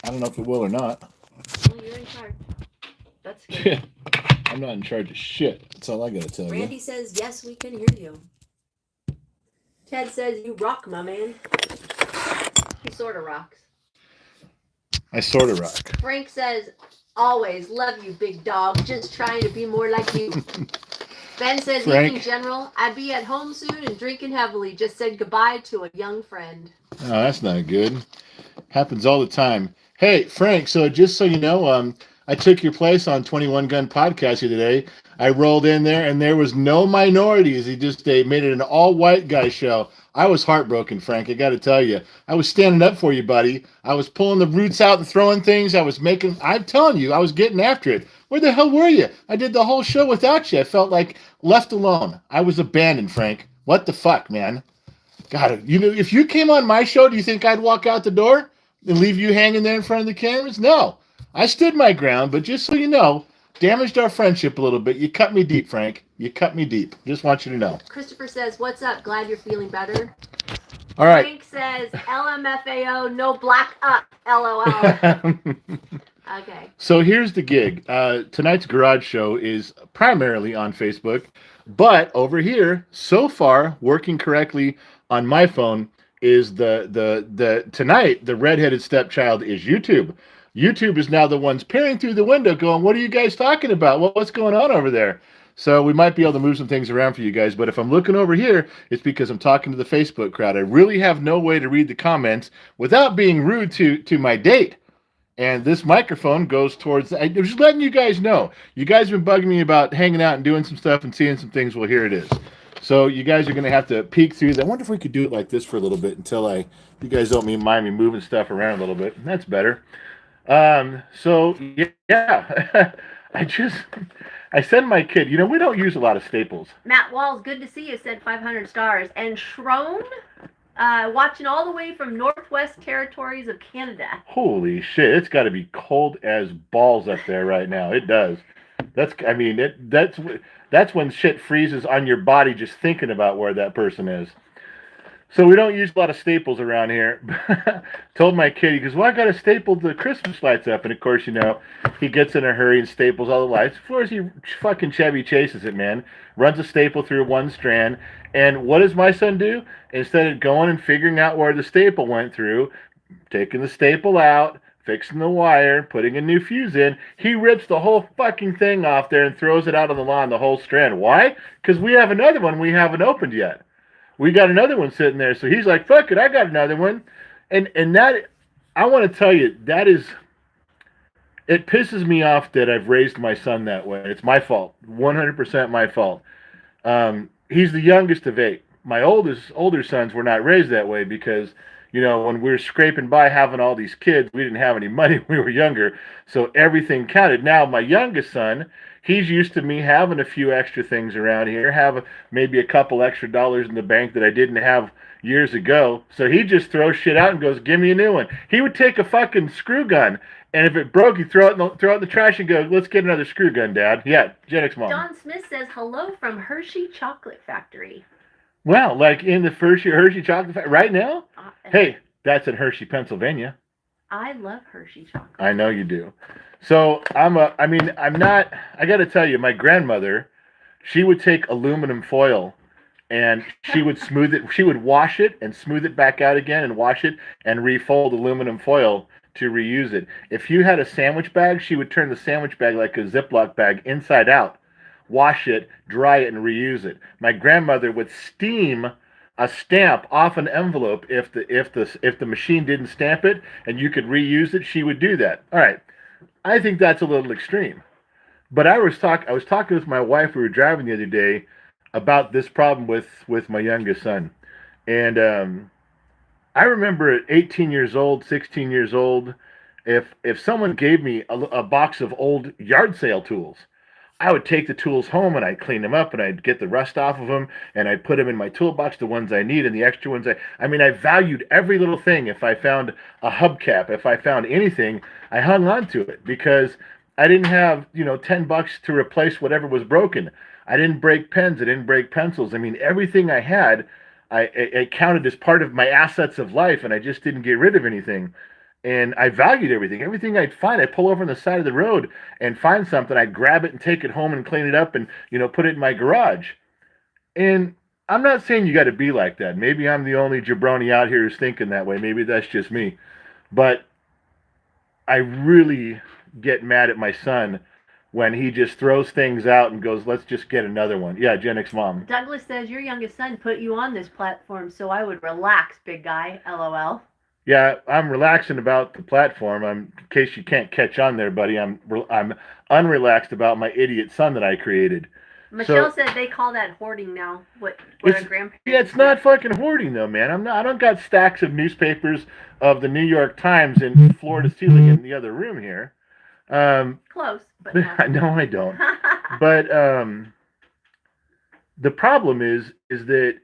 I don't know if it will or not. Well, you're in charge. That's good. I'm not in charge of shit. That's all I gotta tell you. Randy says, yes, we can hear you. Ted says, you rock, my man. He sort of rocks. I sort of rock. Frank says, always love you, big dog. Just trying to be more like you. Ben says, Frank. evening, General. I'd be at home soon and drinking heavily. Just said goodbye to a young friend. Oh, that's not good. Happens all the time. Hey, Frank, so just so you know, I took your place on 21 Gun Podcast here today. I rolled in there and there was no minorities. They made it an all-white guy show. I was heartbroken, Frank. I got to tell you. I was standing up for you, buddy. I was pulling the roots out and throwing things. I'm telling you, I was getting after it. Where the hell were you? I did the whole show without you. I felt like left alone. I was abandoned, Frank. What the fuck, man? God, if you came on my show, do you think I'd walk out the door and leave you hanging there in front of the cameras? No. I stood my ground, but just so you know, damaged our friendship a little bit. You cut me deep, Frank. You cut me deep. Just want you to know. Christopher says, what's up? Glad you're feeling better. All right. Frank says, LMFAO, no black up, LOL. Okay. So here's the gig. Tonight's garage show is primarily on Facebook, but over here, so far, working correctly on my phone is tonight, the redheaded stepchild is YouTube. YouTube is now the ones peering through the window going, what are you guys talking about? What's going on over there? So we might be able to move some things around for you guys. But if I'm looking over here, it's because I'm talking to the Facebook crowd. I really have no way to read the comments without being rude to my date. And this microphone goes towards... I'm just letting you guys know. You guys have been bugging me about hanging out and doing some stuff and seeing some things. Well, here it is. So you guys are going to have to peek through. I wonder if we could do it like this for a little bit until you guys don't mind me moving stuff around a little bit. That's better. So yeah, I send my kid, we don't use a lot of staples. Matt Walls, good to see you, said 500 stars. And Shrone, watching all the way from Northwest Territories of Canada. Holy shit, it's got to be cold as balls up there right now. It does. That's when shit freezes on your body just thinking about where that person is. So we don't use a lot of staples around here. Told my kid, he goes, well, I got to staple the Christmas lights up. And, of course, he gets in a hurry and staples all the lights. Of course, he fucking Chevy chases it, man. Runs a staple through one strand. And what does my son do? Instead of going and figuring out where the staple went through, taking the staple out, fixing the wire, putting a new fuse in, he rips the whole fucking thing off there and throws it out on the lawn, the whole strand. Why? Because we have another one we haven't opened yet. We got another one sitting there. So he's like, fuck it, I got another one. And that, I want to tell you, it pisses me off that I've raised my son that way. It's my fault. 100% my fault. He's the youngest of 8. My older sons were not raised that way because, when we were scraping by having all these kids, we didn't have any money when we were younger. So everything counted. Now, my youngest son, he's used to me having a few extra things around here, maybe a couple extra dollars in the bank that I didn't have years ago. So he just throws shit out and goes, give me a new one. He would take a fucking screw gun, and if it broke, he'd throw it in the trash and go, let's get another screw gun, Dad. Yeah, Jenix Mom. Don Smith says, hello from Hershey Chocolate Factory. Wow, like in the Hershey Chocolate Factory right now? Hey, that's in Hershey, Pennsylvania. I love Hershey chocolate. I know you do. So I got to tell you, my grandmother, she would take aluminum foil and she would smooth it. She would wash it and smooth it back out again and wash it and refold aluminum foil to reuse it. If you had a sandwich bag, she would turn the sandwich bag like a Ziploc bag inside out, wash it, dry it, and reuse it. My grandmother would steam a stamp off an envelope if the machine didn't stamp it and you could reuse it. She would do that. All right. I think that's a little extreme. But I was talking with my wife. We were driving the other day about this problem with my youngest son. And I remember at 18 years old, 16 years old, if someone gave me a box of old yard sale tools, I would take the tools home and I'd clean them up and I'd get the rust off of them and I'd put them in my toolbox, the ones I need and the extra ones. I valued every little thing. If I found a hubcap, if I found anything, I hung on to it because I didn't have, $10 to replace whatever was broken. I didn't break pens. I didn't break pencils. Everything I had, it counted as part of my assets of life and I just didn't get rid of anything. And I valued everything. Everything I'd find, I'd pull over on the side of the road and find something. I'd grab it and take it home and clean it up and, put it in my garage. And I'm not saying you got to be like that. Maybe I'm the only jabroni out here who's thinking that way. Maybe that's just me. But I really get mad at my son when he just throws things out and goes, let's just get another one. Yeah, Gen X mom. Douglas says your youngest son put you on this platform, so I would relax, big guy. LOL. Yeah, I'm relaxing about the platform. In case you can't catch on there, buddy, I'm unrelaxed about my idiot son that I created. Michelle said they call that hoarding now. What our grandparents. Yeah, it's not fucking hoarding though, man. I don't got stacks of newspapers of the New York Times in floor to ceiling in the other room here. Close, but no. No, I don't. But the problem is that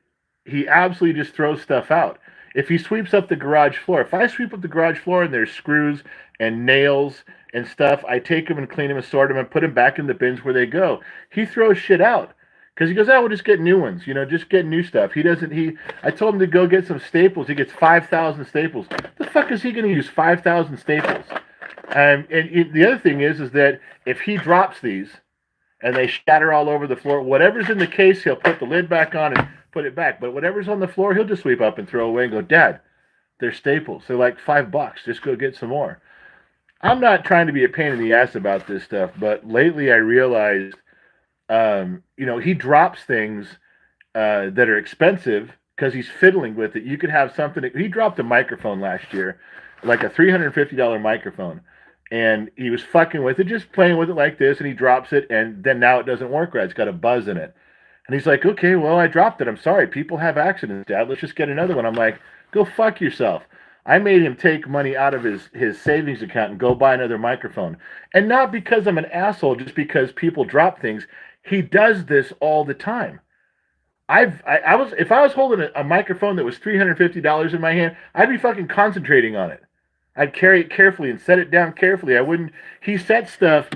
he absolutely just throws stuff out. If he sweeps up the garage floor, if I sweep up the garage floor and there's screws and nails and stuff, I take them and clean them and sort them and put them back in the bins where they go. He throws shit out because he goes, "Oh, we'll just get new ones. Just get new stuff." He doesn't. I told him to go get some staples. He gets 5,000 staples. The fuck is he going to use 5,000 staples? And the other thing is that if he drops these and they shatter all over the floor, whatever's in the case, he'll put the lid back on and put it back. But whatever's on the floor, he'll just sweep up and throw away and go, "Dad, they're staples. They're like $5. Just go get some more." I'm not trying to be a pain in the ass about this stuff, but lately I realized, he drops things that are expensive because he's fiddling with it. You could have something. He dropped a microphone last year, like a $350 microphone. And he was fucking with it, just playing with it like this, and he drops it, and then now it doesn't work right. It's got a buzz in it. And he's like, "Okay, well, I dropped it. I'm sorry. People have accidents, Dad. Let's just get another one." I'm like, "Go fuck yourself." I made him take money out of his savings account and go buy another microphone. And not because I'm an asshole, just because people drop things. He does this all the time. If I was holding a microphone that was $350 in my hand, I'd be fucking concentrating on it. I'd carry it carefully and set it down carefully. I wouldn't. He'll set stuff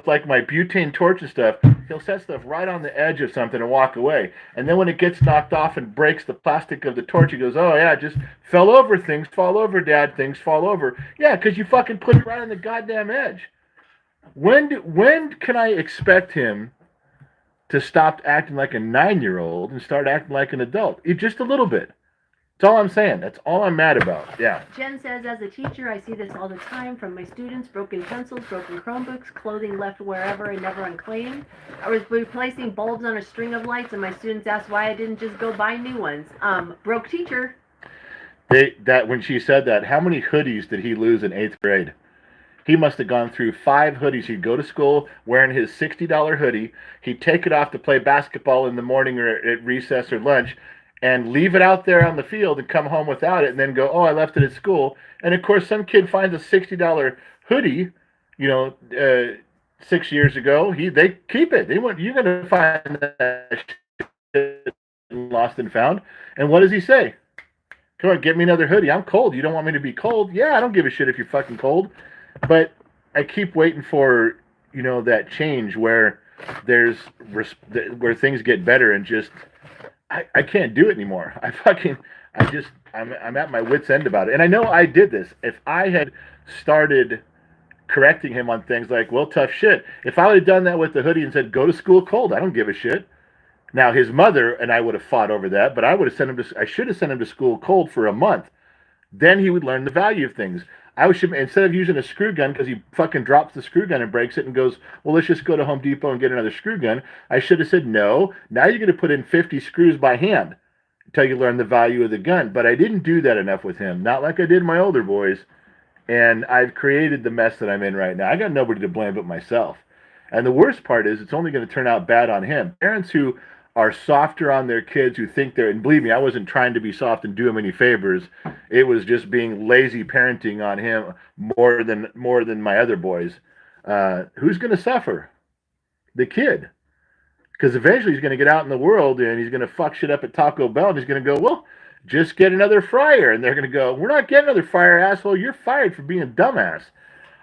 like my butane torch and stuff. He'll set stuff right on the edge of something and walk away. And then when it gets knocked off and breaks the plastic of the torch, he goes, "Oh yeah, just fell over. Things fall over, Dad. Things fall over." Yeah, because you fucking put it right on the goddamn edge. When can I expect him to stop acting like a 9-year-old and start acting like an adult? Just a little bit. That's all I'm saying. That's all I'm mad about. Yeah. Jen says, as a teacher, I see this all the time from my students. Broken pencils, broken Chromebooks, clothing left wherever and never unclaimed. I was replacing bulbs on a string of lights, and my students asked why I didn't just go buy new ones. Broke teacher. When she said that, how many hoodies did he lose in 8th grade? He must have gone through 5 hoodies. He'd go to school wearing his $60 hoodie. He'd take it off to play basketball in the morning or at recess or lunch, and leave it out there on the field and come home without it and then go, "Oh, I left it at school." And of course, some kid finds a $60 hoodie, 6 years ago. They keep it. You're going to find that shit lost and found. And what does he say? "Come on, get me another hoodie. I'm cold. You don't want me to be cold?" Yeah, I don't give a shit if you're fucking cold. But I keep waiting for, that change where where things get better and just, I can't do it anymore. I'm at my wit's end about it. And I know I did this. If I had started correcting him on things like, well, tough shit. If I would have done that with the hoodie and said, "Go to school cold," I don't give a shit. Now, his mother and I would have fought over that, but I should have sent him to school cold for a month. Then he would learn the value of things. Instead of using a screw gun, because he fucking drops the screw gun and breaks it and goes, "Well, let's just go to Home Depot and get another screw gun," I should have said, "No, now you're going to put in 50 screws by hand until you learn the value of the gun." But I didn't do that enough with him, not like I did my older boys. And I've created the mess that I'm in right now. I got nobody to blame but myself. And the worst part is it's only going to turn out bad on him. Parents who are softer on their kids, who think and believe me, I wasn't trying to be soft and do him any favors. It was just being lazy parenting on him more than my other boys. Who's going to suffer? The kid. Because eventually he's going to get out in the world and he's going to fuck shit up at Taco Bell and he's going to go, "Well, just get another fryer." And they're going to go, "We're not getting another fryer, asshole. You're fired for being a dumbass."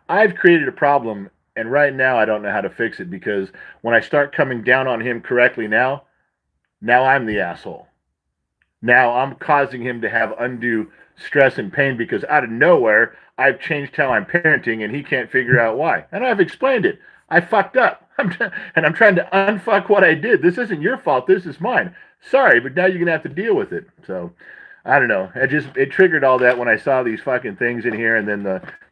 I've created a problem, and right now I don't know how to fix it, because when I start coming down on him correctly now I'm the asshole. Now I'm causing him to have undue stress and pain because out of nowhere I've changed how I'm parenting and he can't figure out why. And I've explained it. I fucked up. And I'm trying to unfuck what I did. This isn't your fault. This is mine. Sorry, but now you're going to have to deal with it. So I don't know. It triggered all that when I saw these fucking things in here, and then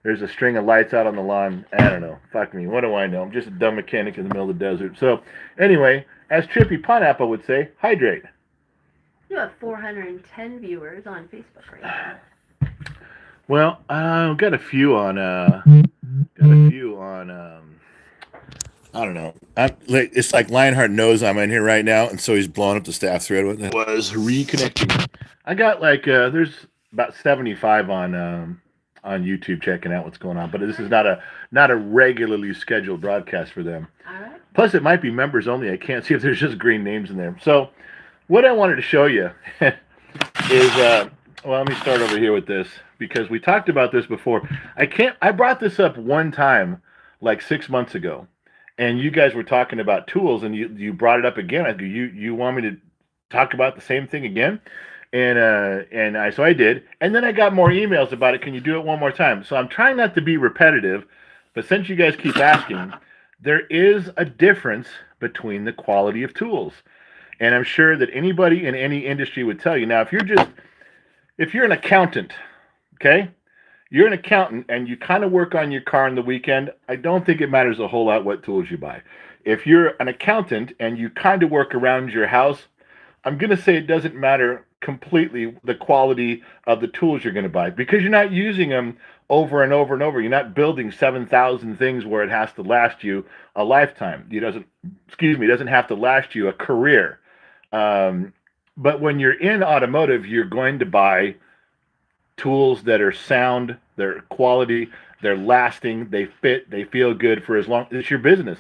there's a string of lights out on the lawn. I don't know. Fuck me. What do I know? I'm just a dumb mechanic in the middle of the desert. So anyway, as Trippy Pineapple would say, hydrate. You have 410 viewers on Facebook right now. Well, I've got a few on. I don't know. It's like Lionheart knows I'm in here right now, and so he's blowing up the staff thread. What that was reconnecting. I got there's about 75 on YouTube checking out what's going on, but this is not a regularly scheduled broadcast for them. All right. Plus, it might be members only. I can't see if there's just green names in there. So, what I wanted to show you is well, let me start over here with this because we talked about this before. I brought this up one time like 6 months ago. And you guys were talking about tools, and you brought it up again. I go, you want me to talk about the same thing again? And so I did. And then I got more emails about it. Can you do it one more time? So I'm trying not to be repetitive, but since you guys keep asking, there is a difference between the quality of tools. And I'm sure that anybody in any industry would tell you. Now, if you're an accountant, okay? You're an accountant and you kind of work on your car on the weekend, I don't think it matters a whole lot what tools you buy. If you're an accountant and you kind of work around your house, I'm going to say it doesn't matter completely the quality of the tools you're going to buy because you're not using them over and over and over. You're not building 7,000 things where it has to last you a lifetime. It doesn't have to last you a career. But when you're in automotive, you're going to buy tools that are sound, they're quality, they're lasting, they fit, they feel good for as long as it's your business.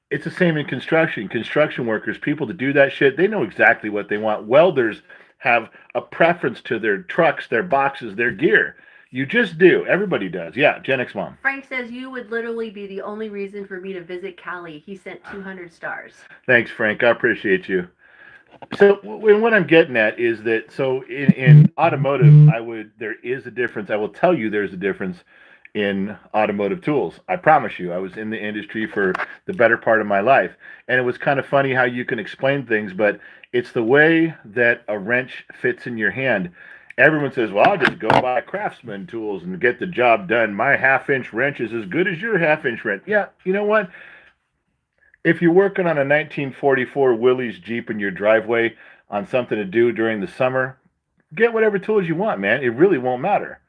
It's the same in construction. Construction workers, people that do that shit, they know exactly what they want. Welders have a preference to their trucks, their boxes, their gear. You just do. Everybody does. Yeah, Gen X Mom. Frank says you would literally be the only reason for me to visit Cali. He sent 200 stars. Thanks, Frank. I appreciate you. So what I'm getting at is that in automotive, there is a difference. I will tell you there's a difference in automotive tools. I promise you. I was in the industry for the better part of my life, and it was kind of funny how you can explain things, but it's the way that a wrench fits in your hand. Everyone says, well, I'll just go buy Craftsman tools and get the job done. My half-inch wrench is as good as your half-inch wrench. Yeah, you know what? If you're working on a 1944 Willys Jeep in your driveway on something to do during the summer, get whatever tools you want, man. It really won't matter.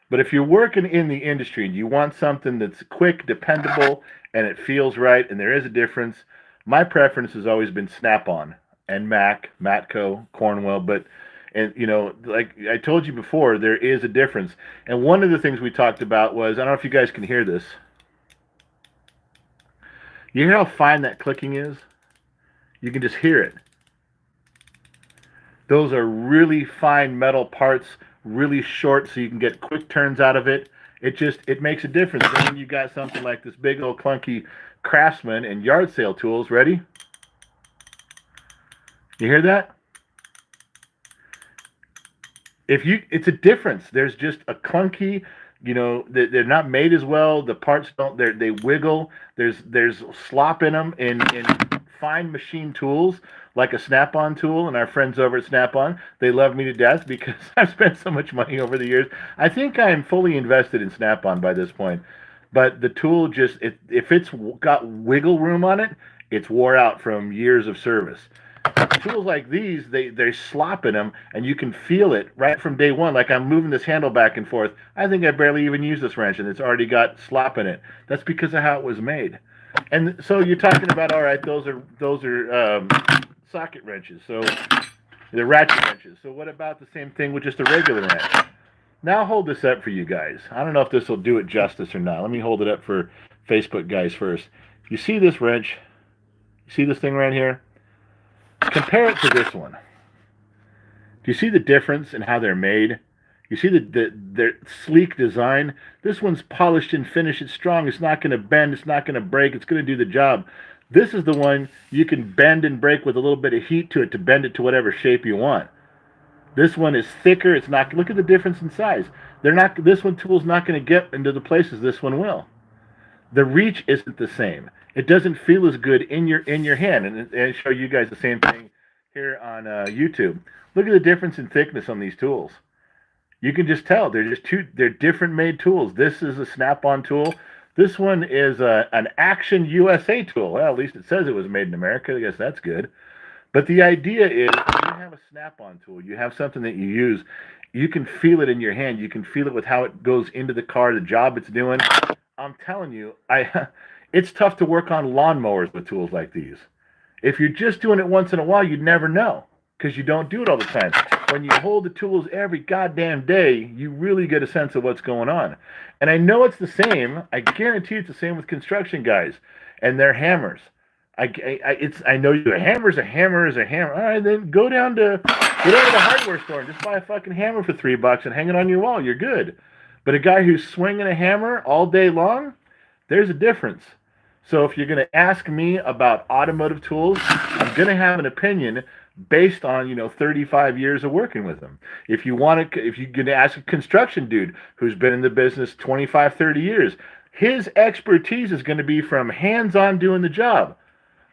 But if you're working in the industry and you want something that's quick, dependable, and it feels right, and there is a difference, my preference has always been Snap-on and Matco, Cornwell. But, like I told you before, there is a difference. And one of the things we talked about was, I don't know if you guys can hear this. You hear how fine that clicking is? You can just hear it. Those are really fine metal parts, really short, so you can get quick turns out of it. It makes a difference. And then you got something like this big old clunky Craftsman and yard sale tools. Ready? You hear that? It's a difference. There's just a clunky. They're not made as well. The parts they wiggle. There's slop in them in fine machine tools like a Snap-on tool. And our friends over at Snap-on, they love me to death because I've spent so much money over the years. I think I am fully invested in Snap-on by this point. But the tool if it's got wiggle room on it, it's wore out from years of service. Tools like these, they slop in them, and you can feel it right from day one. Like I'm moving this handle back and forth. I think I barely even used this wrench, and it's already got slop in it. That's because of how it was made. And so you're talking about, all right, those are socket wrenches. So they're ratchet wrenches. So what about the same thing with just a regular wrench? Now I'll hold this up for you guys. I don't know if this will do it justice or not. Let me hold it up for Facebook guys first. You see this wrench? You see this thing right here? Compare it to this one. Do you see the difference in how they're made? You see their sleek design? This one's polished and finished. It's strong. It's not going to bend. It's not going to break. It's going to do the job. This is the one you can bend and break with a little bit of heat to it to bend it to whatever shape you want. This one is thicker. It's not. Look at the difference in size. They're not. This one tool's not going to get into the places this one will. The reach isn't the same. It doesn't feel as good in your hand. And I show you guys the same thing here on YouTube. Look at the difference in thickness on these tools. You can just tell they're different made tools. This is a snap-on tool. This one is an Action USA tool. Well, at least it says it was made in America. I guess that's good. But the idea is you have a snap-on tool. You have something that you use. You can feel it in your hand. You can feel it with how it goes into the car, the job it's doing. I'm telling you, it's tough to work on lawnmowers with tools like these. If you're just doing it once in a while, you'd never know because you don't do it all the time. When you hold the tools every goddamn day, you really get a sense of what's going on. And I know it's the same. I guarantee it's the same with construction guys and their hammers. I know a hammer's a hammer is a hammer. All right, then go down to the hardware store and just buy a fucking hammer for $3 and hang it on your wall. You're good. But a guy who's swinging a hammer all day long, there's a difference. So if you're going to ask me about automotive tools, I'm going to have an opinion based on 35 years of working with them. If you're going to ask a construction dude who's been in the business 25, 30 years, his expertise is going to be from hands-on doing the job.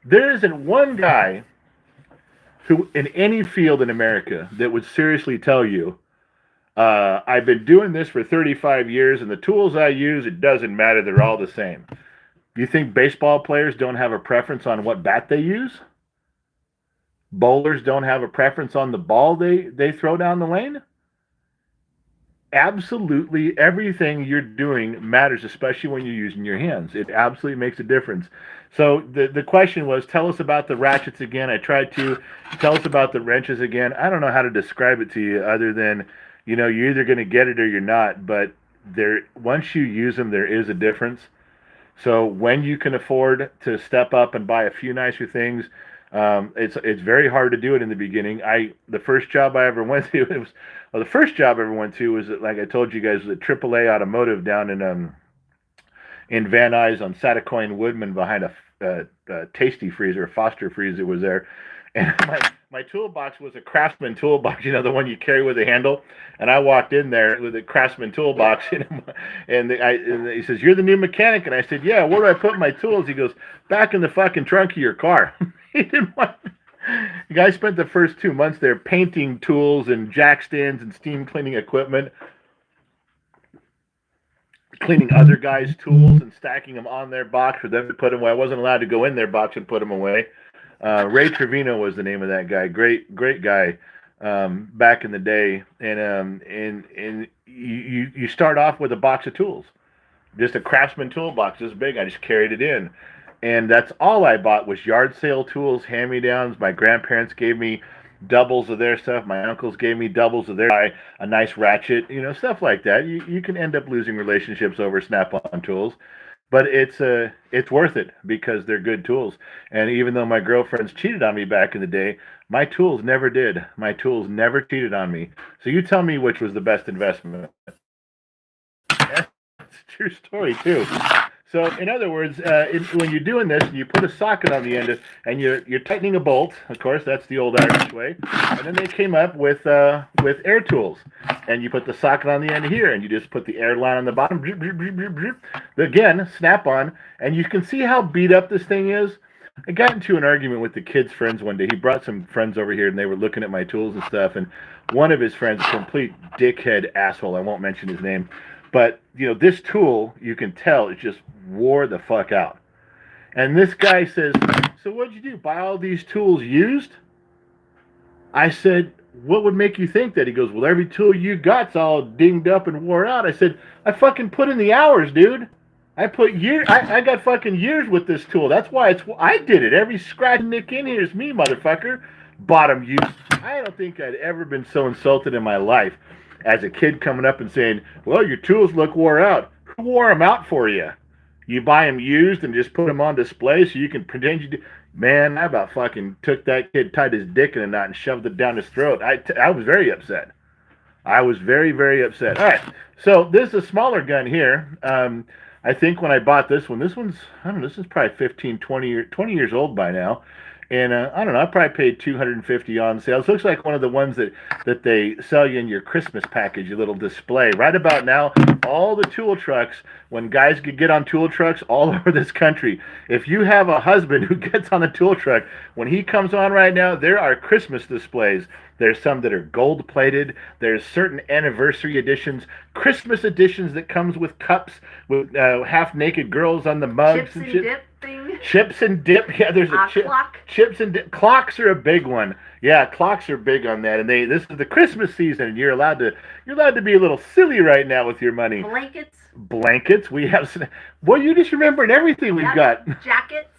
There isn't one guy who in any field in America that would seriously tell you, I've been doing this for 35 years and the tools I use, it doesn't matter, they're all the same. Do you think baseball players don't have a preference on what bat they use? Bowlers don't have a preference on the ball they throw down the lane? Absolutely everything you're doing matters, especially when you're using your hands. It absolutely makes a difference. So the question was, tell us about the ratchets again. I tried to. Tell us about the wrenches again. I don't know how to describe it to you other than, you're either going to get it or you're not. But once you use them, there is a difference. So when you can afford to step up and buy a few nicer things, it's very hard to do it in the beginning. The first job I ever went to was like I told you guys, was at AAA Automotive down in Van Nuys on Satacoin Woodman behind a Tasty Freezer, a Foster Freezer was there, and my toolbox was a Craftsman toolbox, the one you carry with a handle. And I walked in there with a Craftsman toolbox, and he says, "You're the new mechanic," and I said, "Yeah. Where do I put my tools?" He goes, "Back in the fucking trunk of your car." He didn't want. The guy spent the first 2 months there painting tools and jack stands and steam cleaning equipment, cleaning other guys' tools and stacking them on their box for them to put them away. I wasn't allowed to go in their box and put them away. Ray Trevino was the name of that guy. Great guy back in the day. And you start off with a box of tools, just a Craftsman toolbox this big. I just carried it in. And that's all I bought was yard sale tools, hand-me-downs. My grandparents gave me doubles of their stuff. My uncles gave me doubles of their, a nice ratchet, stuff like that. You can end up losing relationships over Snap-on tools, but it's worth it because they're good tools. And even though my girlfriends cheated on me back in the day, my tools never did. My tools never cheated on me. So you tell me which was the best investment. That's a true story too. So, in other words, when you're doing this, you put a socket on the end, and you're tightening a bolt. Of course, that's the old Irish way. And then they came up with air tools, and you put the socket on the end here, and you just put the air line on the bottom. Again, snap on, and you can see how beat up this thing is. I got into an argument with the kid's friends one day. He brought some friends over here, and they were looking at my tools and stuff. And one of his friends, a complete dickhead asshole, I won't mention his name. But, this tool, you can tell, it just wore the fuck out. And this guy says, "So what'd you do, buy all these tools used?" I said, "What would make you think that?" He goes, "Well, every tool you got's all dinged up and wore out." I said, "I fucking put in the hours, dude. I put years. I got fucking years with this tool. That's why I did it. Every scratch nick in here is me, motherfucker. Bottom used." I don't think I'd ever been so insulted in my life as a kid coming up and saying, "Well, your tools look wore out." Who wore them out for you? You buy them used and just put them on display so you can pretend you do. Man, I about fucking took that kid, tied his dick in a knot, and shoved it down his throat. I was very upset. I was very, very upset. All right, so this is a smaller gun here. I think when I bought this one's, I don't know, this is probably 15, 20 years old by now. And I don't know, I probably paid $250 on sale. It looks like one of the ones that they sell you in your Christmas package, your little display. Right about now, all the tool trucks, when guys could get on tool trucks all over this country, if you have a husband who gets on a tool truck, when he comes on right now, there are Christmas displays. There's some that are gold plated. There's certain anniversary editions, Christmas editions that comes with cups with half naked girls on the mugs Chips and and shit. dip thing. Chips and dip. Yeah, there's a Clock. chips and dip. Clocks are a big one. Yeah, clocks are big on that. And this is the Christmas season, and you're allowed to be a little silly right now with your money. Blankets. We have. Boy, you just remembering everything we've got. Jackets.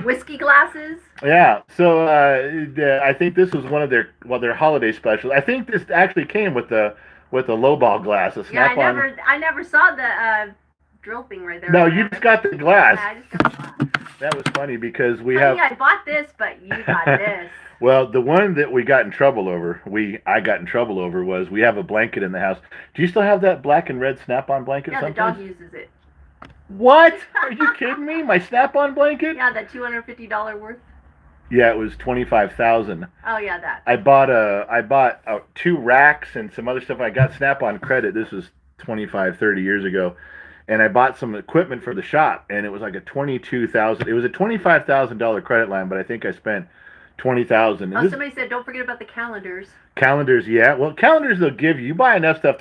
Whiskey glasses. Yeah. So I think this was one of their holiday specials. I think this actually came with the lowball glass. A snap-on. Yeah, I never saw the drill thing right there. No, you just got the glass. Yeah, I just got the glass. That was funny because I bought this, but you got this. Well, the one that I got in trouble over was we have a blanket in the house. Do you still have that black and red snap-on blanket? Yeah, someplace? the dog uses it. What? Are you kidding me? My snap-on blanket? Yeah, that $250 worth. Yeah, it was $25,000. Oh yeah, that. I bought 2 racks and some other stuff. I got snap-on credit. This was 25, 30 years ago. And I bought some equipment for the shop, and it was like a $22,000. It was a $25,000 credit line, but I think I spent $20,000. Oh, somebody said don't forget about the calendars. Calendars, yeah. Well, calendars they'll give you. You buy enough stuff,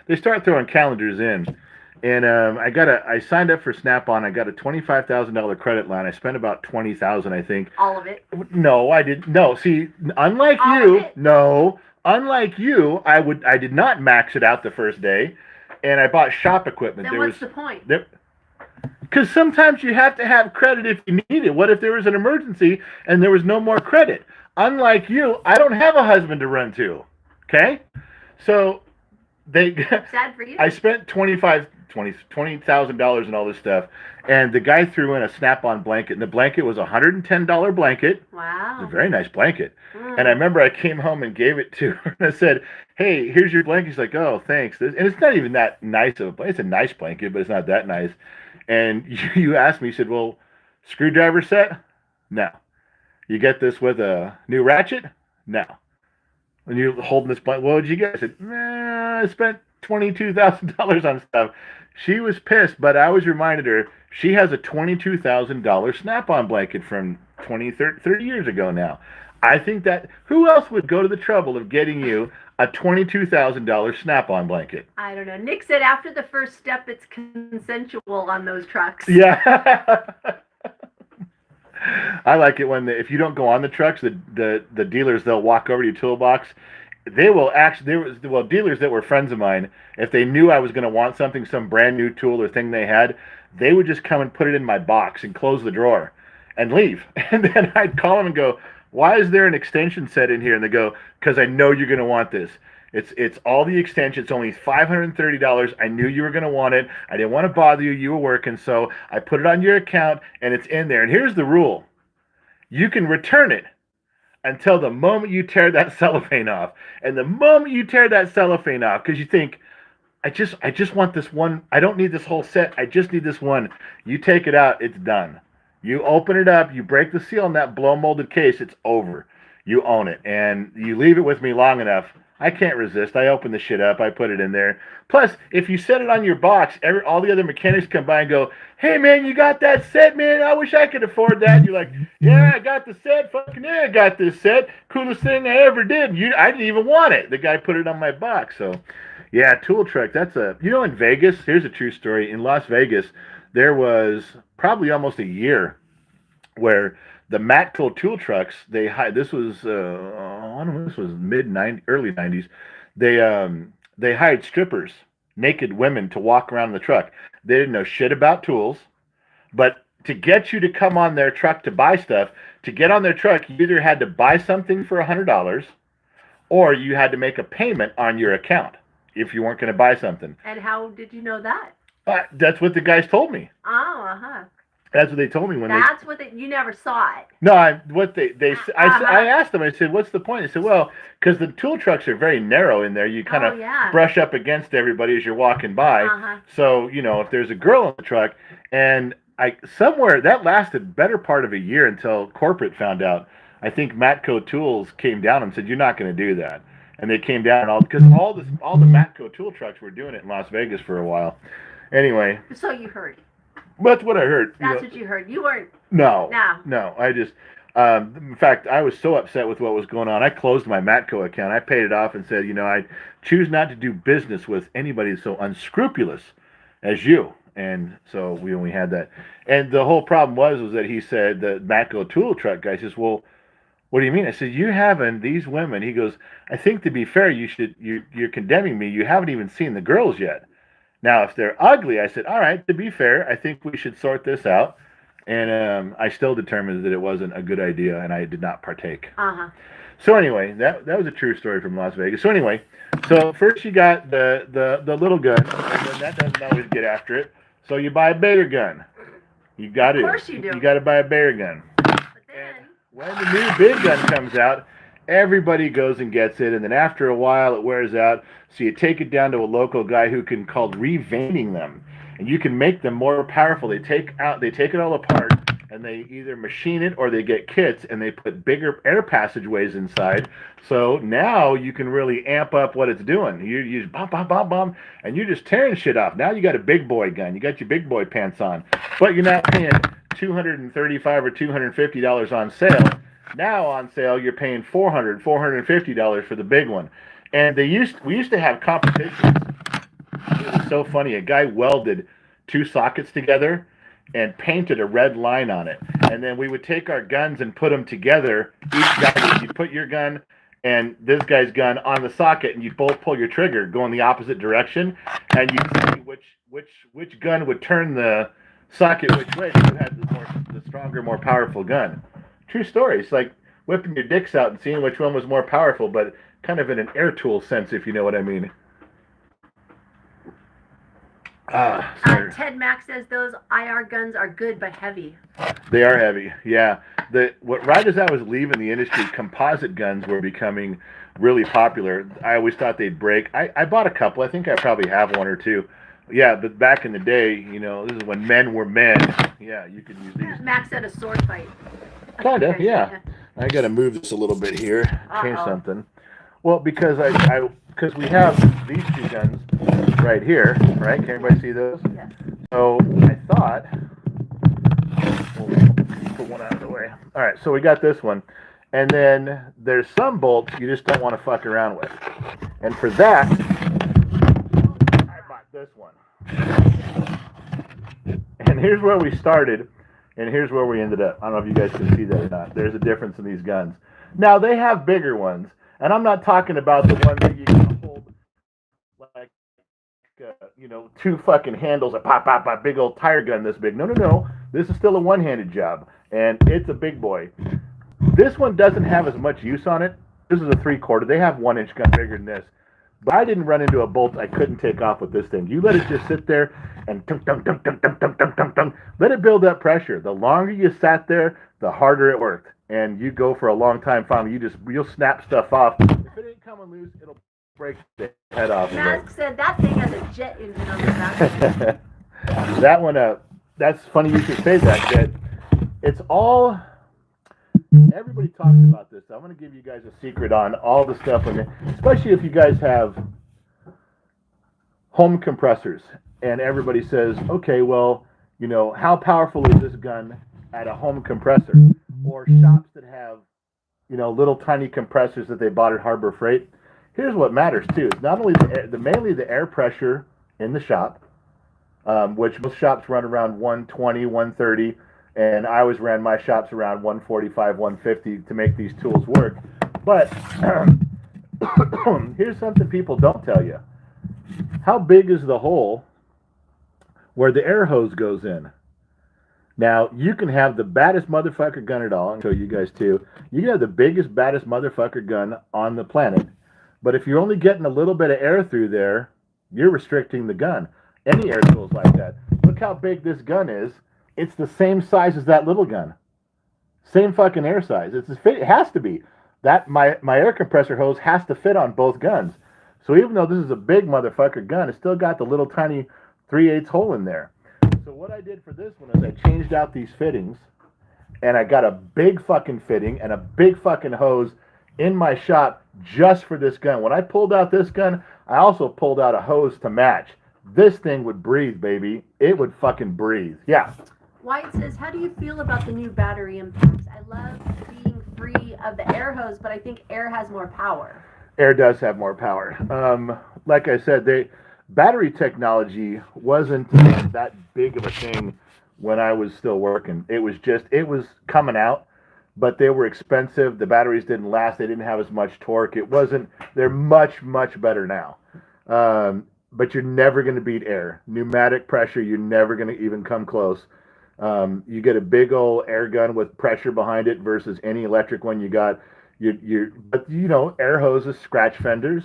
they start throwing calendars in. And I signed up for Snap-on. I got a $25,000 credit line. I spent about $20,000, I think. All of it? No, I didn't. No, see, unlike you, I did not max it out the first day. And I bought shop equipment. Then what's the point? Because sometimes you have to have credit if you need it. What if there was an emergency and there was no more credit? Unlike you, I don't have a husband to run to. Okay? So sad for you. I spent $20,000 and all this stuff, and the guy threw in a Snap-on blanket, and the blanket was a $110 blanket. Wow. It's a very nice blanket. And I remember I came home and gave it to her, and I said, hey, here's your blanket. She's like, oh, thanks. And it's not even that nice of a blanket. It's a nice blanket, but it's not that nice. And you asked me, you said, well, screwdriver set? No. You get this with a new ratchet? No. And you're holding this blanket, what did you get? I said, I spent $22,000 on stuff. She was pissed, but I always reminded her she has a $22,000 Snap-on blanket from 30 years ago now. I think that, who else would go to the trouble of getting you a $22,000 Snap-on blanket? I don't know. Nick said after the first step, it's consensual on those trucks. Yeah. I like it when if you don't go on the trucks, the dealers, they'll walk over to your toolbox. They will actually, dealers that were friends of mine, if they knew I was going to want something, some brand new tool or thing they had, they would just come and put it in my box and close the drawer and leave. And then I'd call them and go, why is there an extension set in here? And they go, because I know you're going to want this. It's all the extensions. It's only $530. I knew you were going to want it. I didn't want to bother you. You were working, so I put it on your account, and it's in there. And here's the rule. You can return it until the moment you tear that cellophane off. And the moment you tear that cellophane off, because you think, I just want this one. I don't need this whole set. I just need this one. You take it out, it's done. You open it up, you break the seal in that blow molded case, it's over. You own it. And you leave it with me long enough, I can't resist. I open the shit up, I put it in there. Plus, if you set it on your box, all the other mechanics come by and go, hey man, you got that set, man? I wish I could afford that. And you're like, yeah, I got the set. Fucking yeah, I got this set. Coolest thing I ever did. I didn't even want it. The guy put it on my box. So, yeah, tool truck. In Vegas, here's a true story. In Las Vegas, there was probably almost a year where the Matco tool trucks, this was early 90s. They hired strippers, naked women, to walk around the truck. They didn't know shit about tools, but to get you to come on their truck to buy stuff, to get on their truck, you either had to buy something for $100 or you had to make a payment on your account if you weren't going to buy something. And how did you know that? That's what the guys told me. Oh, uh-huh. That's what they told me you never saw it. No, I asked them. I said, "What's the point?" They said, "Well, because the tool trucks are very narrow in there. You kind of brush up against everybody as you're walking by. So if there's a girl in the truck, and somewhere that lasted better part of a year until corporate found out. I think Matco Tools came down and said, "You're not going to do that," and they came down and all the Matco tool trucks were doing it in Las Vegas for a while. Anyway, So you heard. that's what I heard. That's what you heard. You weren't. No, No. no. I just, in fact, I was so upset with what was going on. I closed my Matco account. I paid it off and said, I choose not to do business with anybody so unscrupulous as you. And so we only had that. And the whole problem was that he said, the Matco tool truck guy says, well, what do you mean? I said, you haven't, these women. He goes, I think to be fair, you're condemning me. You haven't even seen the girls yet. Now, if they're ugly, I said, all right, to be fair, I think we should sort this out. And I still determined that it wasn't a good idea, and I did not partake. Uh-huh. So anyway, that was a true story from Las Vegas. So anyway, first you got the little gun, and then that doesn't always get after it. So you buy a bigger gun. You got to. Of course you do. You got to buy a bigger gun. But then, When the new big gun comes out, everybody goes and gets it, and then after a while it wears out. So you take it down to a local guy who can called reveining them, and you can make them more powerful. They take it all apart, and they either machine it or they get kits and they put bigger air passageways inside. So now you can really amp up what it's doing. You use bomb, bomb, bomb, bomb, and you're just tearing shit off. Now you got a big boy gun. You got your big boy pants on, but you're not paying $235 or $250 on sale. Now on sale, you're paying $450 for the big one. And we used to have competitions. It was so funny. A guy welded two sockets together and painted a red line on it. And then we would take our guns and put them together. Each guy, you'd put your gun and this guy's gun on the socket, and you'd both pull your trigger, go in the opposite direction, and you'd see which gun would turn the socket which way. Who had the stronger, more powerful gun. True story. It's like whipping your dicks out and seeing which one was more powerful, but kind of in an air tool sense, if you know what I mean. Ted Mack says those IR guns are good but heavy. They are heavy, yeah. Right as I was leaving the industry, composite guns were becoming really popular. I always thought they'd break. I bought a couple. I think I probably have one or two. Yeah, but back in the day, this is when men were men. Yeah, you could use these. Max said a sword fight. Kind of, yeah. I got to move this a little bit here, change something. Well, because because we have these two guns right here, right? Can everybody see those? Yes. So I thought, we'll put one out of the way. All right, so we got this one. And then there's some bolts you just don't want to fuck around with. And for that, I bought this one. And here's where we started, and here's where we ended up. I don't know if you guys can see that or not. There's a difference in these guns. Now, they have bigger ones, and I'm not talking about the ones that you can hold like, two fucking handles, a pop, pop, pop, big old tire gun this big. No. This is still a one-handed job, and it's a big boy. This one doesn't have as much use on it. This is a 3/4. They have 1-inch gun bigger than this. But I didn't run into a bolt I couldn't take off with this thing. You let it just sit there and let it build up pressure. The longer you sat there, the harder it worked. And you go for a long time. Finally, you'll snap stuff off. If it ain't coming loose, it'll break the head off. Mask said that thing has a jet engine on the back. That one, that's funny you should say that. It's all... Everybody talks about this. I'm going to give you guys a secret on all the stuff, especially if you guys have home compressors. And everybody says, okay, well, how powerful is this gun at a home compressor? Or shops that have, little tiny compressors that they bought at Harbor Freight. Here's what matters too. It's not only mainly the air pressure in the shop, which most shops run around 120, 130. And I always ran my shops around 145, 150 to make these tools work. But here's something people don't tell you. How big is the hole where the air hose goes in? Now, you can have the baddest motherfucker gun at all. I'll show you guys too. You can have the biggest, baddest motherfucker gun on the planet. But if you're only getting a little bit of air through there, you're restricting the gun. Any air tools like that. Look how big this gun is. It's the same size as that little gun. Same fucking air size. It has to be. My air compressor hose has to fit on both guns. So even though this is a big motherfucker gun, it's still got the little tiny 3/8 hole in there. So what I did for this one is I changed out these fittings, and I got a big fucking fitting and a big fucking hose in my shop just for this gun. When I pulled out this gun, I also pulled out a hose to match. This thing would breathe, baby. It would fucking breathe. Yeah. White says, how do you feel about the new battery impacts? I love being free of the air hose, but I think air has more power. Air does have more power. Like I said, battery technology wasn't that big of a thing when I was still working. It was coming out, but they were expensive. The batteries didn't last. They didn't have as much torque. They're much, much better now. But you're never going to beat air. Pneumatic pressure, you're never going to even come close. You get a big old air gun with pressure behind it versus any electric one you got. But air hoses scratch fenders.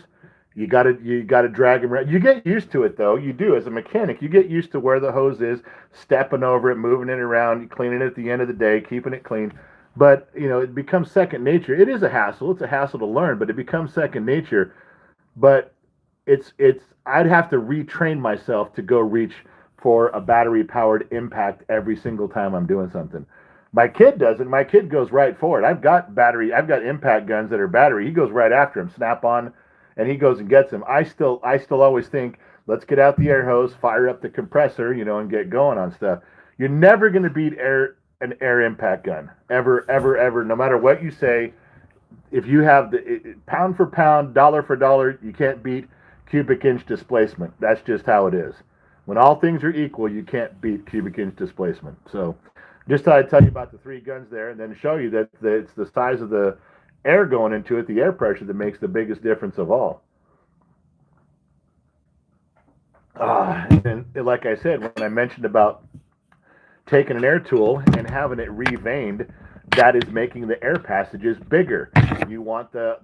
You gotta drag them around. You get used to it though. You do as a mechanic. You get used to where the hose is, stepping over it, moving it around, cleaning it at the end of the day, keeping it clean. But it becomes second nature. It is a hassle. It's a hassle to learn, but it becomes second nature. But I'd have to retrain myself to go reach for a battery powered impact every single time I'm doing something. My kid doesn't. My kid goes right for it. I've got impact guns that are battery. He goes right after him, snap on, and he goes and gets them. I still always think, let's get out the air hose, fire up the compressor, and get going on stuff. You're never going to beat an air impact gun. Ever, ever, ever. No matter what you say, if you have pound for pound, dollar for dollar, you can't beat cubic inch displacement. That's just how it is. When all things are equal, you can't beat cubic inch displacement. So just thought I'd tell you about the three guns there and then show you that it's the size of the air going into it, the air pressure, that makes the biggest difference of all. And like I said, when I mentioned about taking an air tool and having it reveined, that is making the air passages bigger. You want the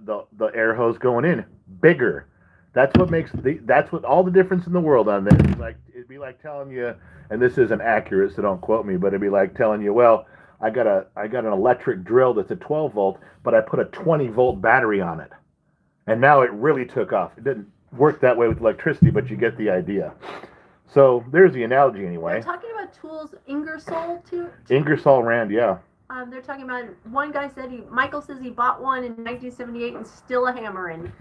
air hose going in bigger. That's what all the difference in the world on this. It'd be like telling you, and this isn't accurate, so don't quote me, but it'd be like telling you, well, I got an electric drill that's a 12 volt, but I put a 20 volt battery on it, and now it really took off. It didn't work that way with electricity, but you get the idea. So there's the analogy anyway. They're talking about tools, Ingersoll too. Ingersoll Rand, yeah. They're talking about, one guy said Michael says he bought one in 1978 and still a hammering.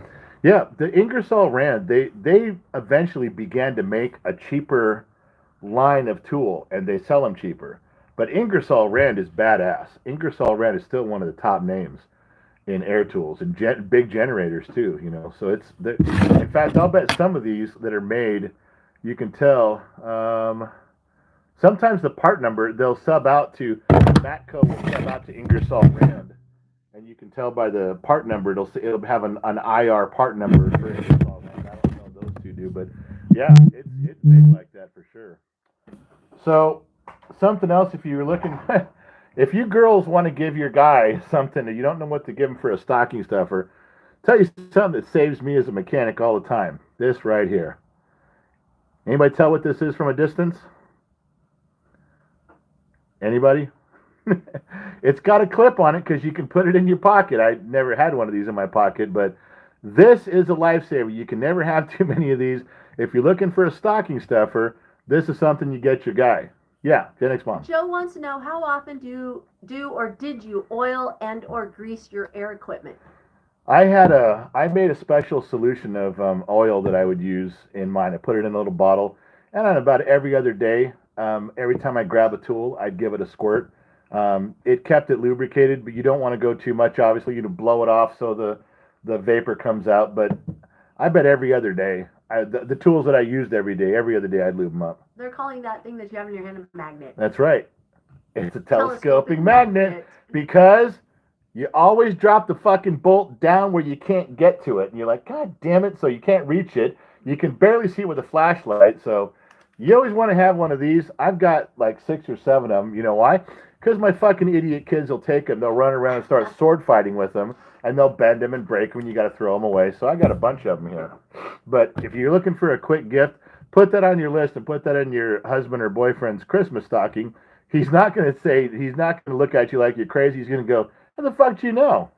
Yeah, the Ingersoll Rand, they eventually began to make a cheaper line of tool, and they sell them cheaper. But Ingersoll Rand is badass. Ingersoll Rand is still one of the top names in air tools and big generators too. So in fact, I'll bet some of these that are made, you can tell. Sometimes the part number they'll sub out to Matco will sub out to Ingersoll Rand. And you can tell by the part number, it'll have an IR part number for Ingersoll Rand. I don't know those two do, but yeah, it's big like that for sure. So something else, if you're looking, if you girls want to give your guy something and you don't know what to give him for a stocking stuffer, tell you something that saves me as a mechanic all the time. This right here. Anybody tell what this is from a distance? Anybody? It's got a clip on it because you can put it in your pocket. I never had one of these in my pocket, but this is a lifesaver. You can never have too many of these. If you're looking for a stocking stuffer, this is something you get your guy. Yeah, Gen X Mom. Joe wants to know, how often do or did you oil and or grease your air equipment? I made a special solution of oil that I would use in mine. I put it in a little bottle, and on about every other day, every time I grab a tool, I'd give it a squirt. It kept it lubricated, but you don't want to go too much. Obviously, you blow it off so the vapor comes out. But I bet every other day, the tools that I used every other day, I'd lube them up. They're calling that thing that you have in your hand a magnet. That's right. It's a telescoping magnet because you always drop the fucking bolt down where you can't get to it. And you're like, God damn it. So you can't reach it. You can barely see it with a flashlight. So you always want to have one of these. I've got like 6 or 7 of them. You know why? Because my fucking idiot kids will take them. They'll run around and start sword fighting with them. And they'll bend them and break them, and you got to throw them away. So I got a bunch of them here. But if you're looking for a quick gift, put that on your list and put that in your husband or boyfriend's Christmas stocking. He's not going to look at you like you're crazy. He's going to go, how the fuck do you know?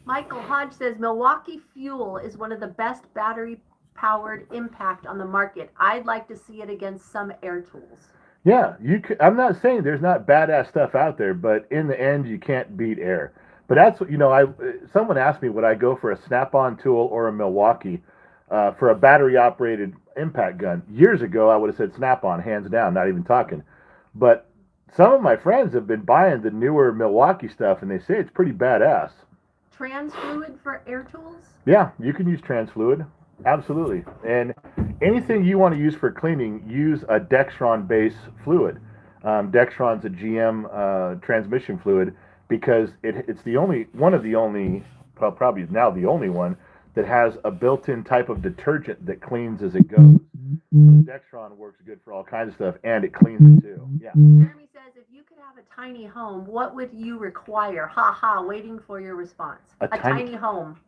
Michael Hodge says Milwaukee Fuel is one of the best battery-powered impact on the market. I'd like to see it against some air tools. Yeah, I'm not saying there's not badass stuff out there, but in the end, you can't beat air. But that's what I. Someone asked me would I go for a Snap-on tool or a Milwaukee for a battery-operated impact gun. Years ago, I would have said Snap-on, hands down, not even talking. But some of my friends have been buying the newer Milwaukee stuff, and they say it's pretty badass. Trans fluid for air tools? Yeah, you can use trans fluid. Absolutely. And anything you want to use for cleaning, use a Dextron base fluid. Dextron's a GM transmission fluid because it's the only one of the only, well, probably now the only one that has a built-in type of detergent that cleans as it goes. So Dextron works good for all kinds of stuff, and it cleans it too. Yeah. Jeremy says, if you could have a tiny home, what would you require? Ha ha, waiting for your response. A tiny home.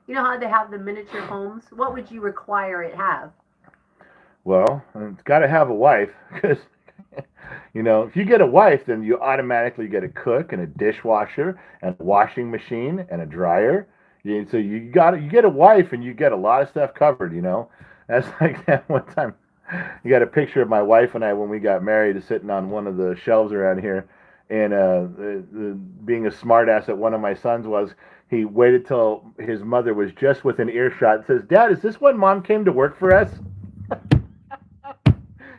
You know how they have the miniature homes? What would you require it have? Well, it's got to have a wife because, if you get a wife, then you automatically get a cook and a dishwasher and a washing machine and a dryer. So you get a wife and you get a lot of stuff covered. That's like that one time. You got a picture of my wife and I when we got married, sitting on one of the shelves around here, and being a smartass that one of my sons was. He waited till his mother was just within earshot and says, "Dad, is this when Mom came to work for us?"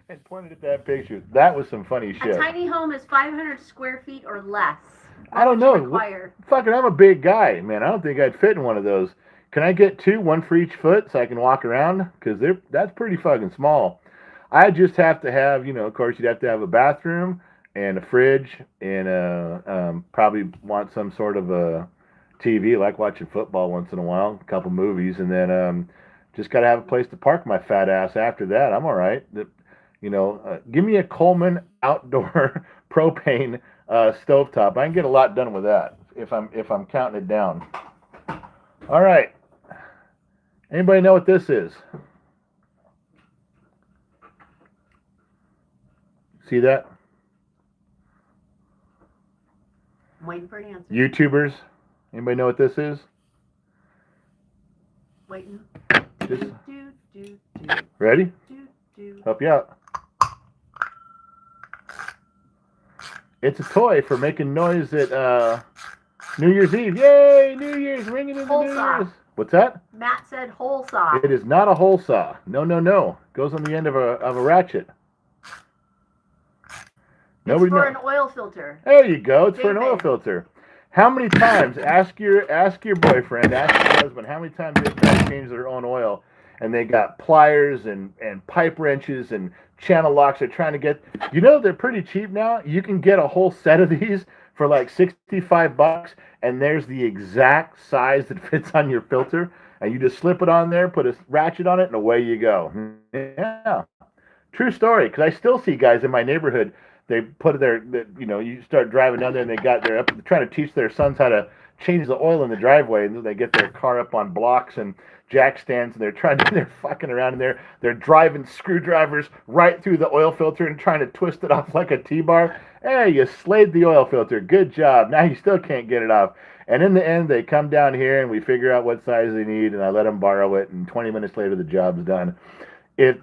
And pointed at that picture. That was some funny shit. A tiny home is 500 square feet or less. I don't know. Fucking, I'm a big guy, man. I don't think I'd fit in one of those. Can I get two, one for each foot, so I can walk around? Because that's pretty fucking small. I just have to have, of course, you'd have to have a bathroom and a fridge and probably want some sort of a TV, like watching football once in a while, a couple movies, and then just got to have a place to park my fat ass after that. I'm all right. Give me a Coleman outdoor propane stovetop. I can get a lot done with that if I'm counting it down. All right. Anybody know what this is? See that? I'm waiting for an answer. YouTubers. Anybody know what this is? Waiting. Ready? Help you out. It's a toy for making noise at New Year's Eve. Yay! New Year's, ringing in the New Year's. What's that? Matt said hole saw. It is not a hole saw. No. Goes on the end of a ratchet. It's for an oil filter. There you go. It's for an oil filter. How many times? Ask your boyfriend, ask your husband. How many times they've got to change their own oil, and they got pliers and pipe wrenches and channel locks. They're trying to get. They're pretty cheap now. You can get a whole set of these for like $65, and there's the exact size that fits on your filter, and you just slip it on there, put a ratchet on it, and away you go. Yeah, true story. Because I still see guys in my neighborhood. They put you start driving down there and they're trying to teach their sons how to change the oil in the driveway, and then they get their car up on blocks and jack stands, and they're fucking around in there. They're driving screwdrivers right through the oil filter and trying to twist it off like a T-bar. Hey, you slayed the oil filter. Good job. Now you still can't get it off. And in the end, they come down here and we figure out what size they need, and I let them borrow it, and 20 minutes later the job's done.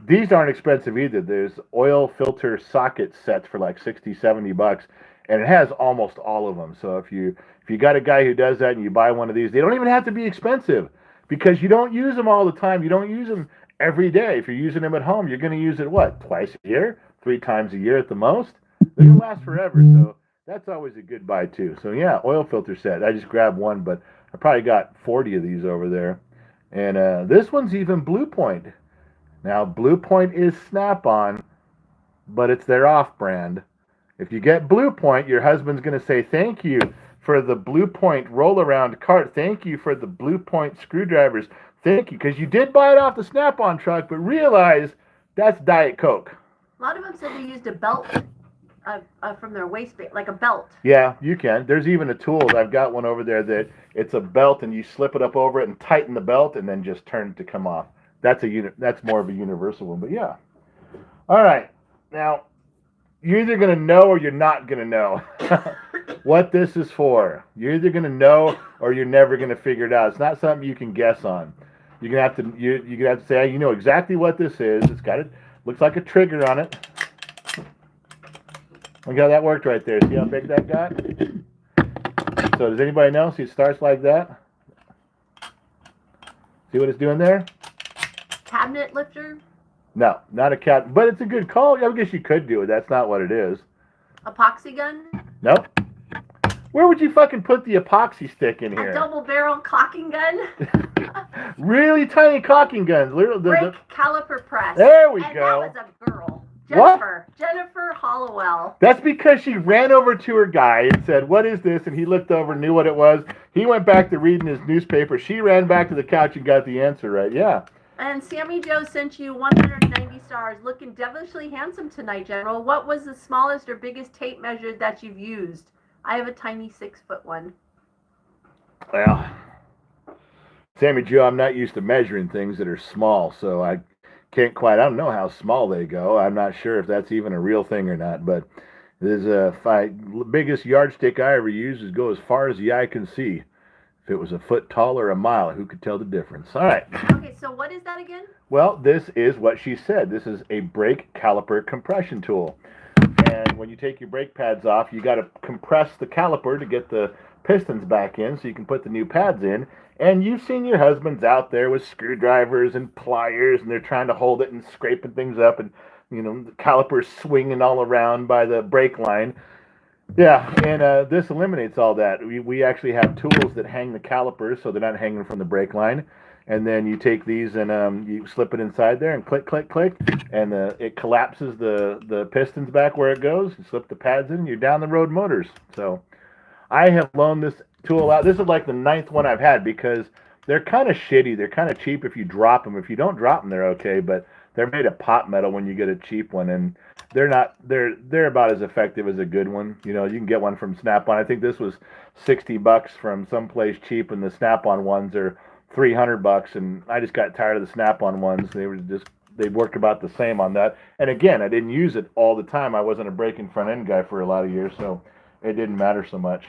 These aren't expensive either. There's oil filter socket sets for like $60-$70, and it has almost all of them. So if you got a guy who does that and you buy one of these, they don't even have to be expensive because you don't use them all the time. You don't use them every day. If you're using them at home, you're going to use it twice a year, 3 times a year at the most. They're going to last forever. So that's always a good buy too. So yeah, oil filter set. I just grabbed one, but I probably got 40 of these over there. And this one's even Blue Point. Now, Blue Point is Snap-on, but it's their off-brand. If you get Blue Point, your husband's going to say, "Thank you for the Blue Point roll-around cart. Thank you for the Blue Point screwdrivers. Thank you." Because you did buy it off the Snap-on truck, but realize that's Diet Coke. A lot of them said they used a belt from their waistband, like a belt. Yeah, you can. There's even a tool. I've got one over there that it's a belt, and you slip it up over it and tighten the belt and then just turn it to come off. That's more of a universal one, but yeah. All right. Now, you're either going to know or you're not going to know what this is for. You're either going to know or you're never going to figure it out. It's not something you can guess on. You're going to have to say, you know exactly what this is. Looks like a trigger on it. Look how that worked right there. See how big that got? So does anybody know? See, it starts like that. See what it's doing there? Cabinet lifter? No, not a cat, but it's a good call. I guess you could do it. That's not what it is. Epoxy gun? Nope. Where would you fucking put the epoxy stick in here? A double barrel caulking gun? Really tiny caulking guns. Brake caliper press. There we and go. That was a girl. What? Jennifer Hollowell. That's because she ran over to her guy and said, "What is this?" And he looked over, knew what it was. He went back to reading his newspaper. She ran back to the couch and got the answer right. Yeah. And Sammy Joe sent you 190 stars. Looking devilishly handsome tonight, General. What was the smallest or biggest tape measure that you've used? I have a tiny 6-foot one. Well, Sammy Joe, I'm not used to measuring things that are small, so I don't know how small they go. I'm not sure if that's even a real thing or not, but there's biggest yardstick I ever used is go as far as the eye can see. If it was a foot tall or a mile, who could tell the difference? All right. Okay, so what is that again? Well, this is what she said. This is a brake caliper compression tool. And when you take your brake pads off, you got to compress the caliper to get the pistons back in so you can put the new pads in. And you've seen your husbands out there with screwdrivers and pliers, and they're trying to hold it and scraping things up, and the caliper's swinging all around by the brake line. Yeah, and this eliminates all that. We actually have tools that hang the calipers so they're not hanging from the brake line. And then you take these and you slip it inside there and click, click, click, and it collapses the pistons back where it goes. You slip the pads in, and you're down the road motors. So I have loaned this tool out. This is like the 9th one I've had because they're kind of shitty. They're kind of cheap if you drop them. If you don't drop them, they're okay, but they're made of pot metal when you get a cheap one, and they're about as effective as a good one. You can get one from Snap-on. I think this was $60 from someplace cheap, and the Snap-on ones are $300, and I just got tired of the Snap-on ones. They worked about the same on that. And again, I didn't use it all the time. I wasn't a braking front end guy for a lot of years, so it didn't matter so much.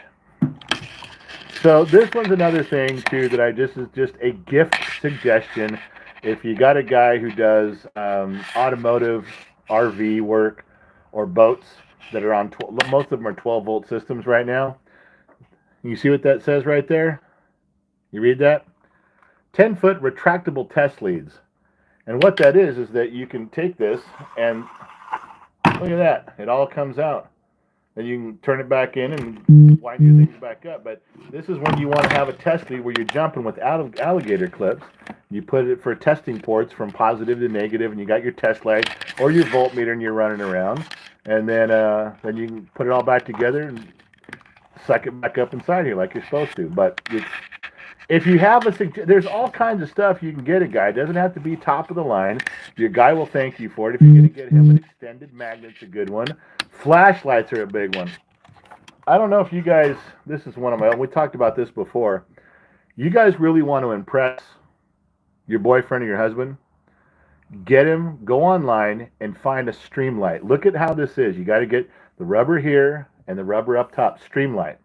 So this one's another thing too that is just a gift suggestion. If you got a guy who does automotive RV work or boats that are on, most of them are 12-volt systems right now. You see what that says right there? You read that? 10-foot retractable test leads. And what that is that you can take this and look at that. It all comes out. Then you can turn it back in and wind your things back up. But this is when you want to have a test lead where you're jumping with alligator clips. You put it for testing ports from positive to negative, and you got your test light or your voltmeter, and you're running around. And then you can put it all back together and suck it back up inside here like you're supposed to. But if you have there's all kinds of stuff you can get a guy. It doesn't have to be top of the line. Your guy will thank you for it. If you're going to get him an extended magnet's a good one. Flashlights are a big one. I don't know if you guys, this is one of my own. We talked about this before. You guys really want to impress your boyfriend or your husband? Go online and find a stream light. Look at how this is. You got to get the rubber here and the rubber up top. Stream light.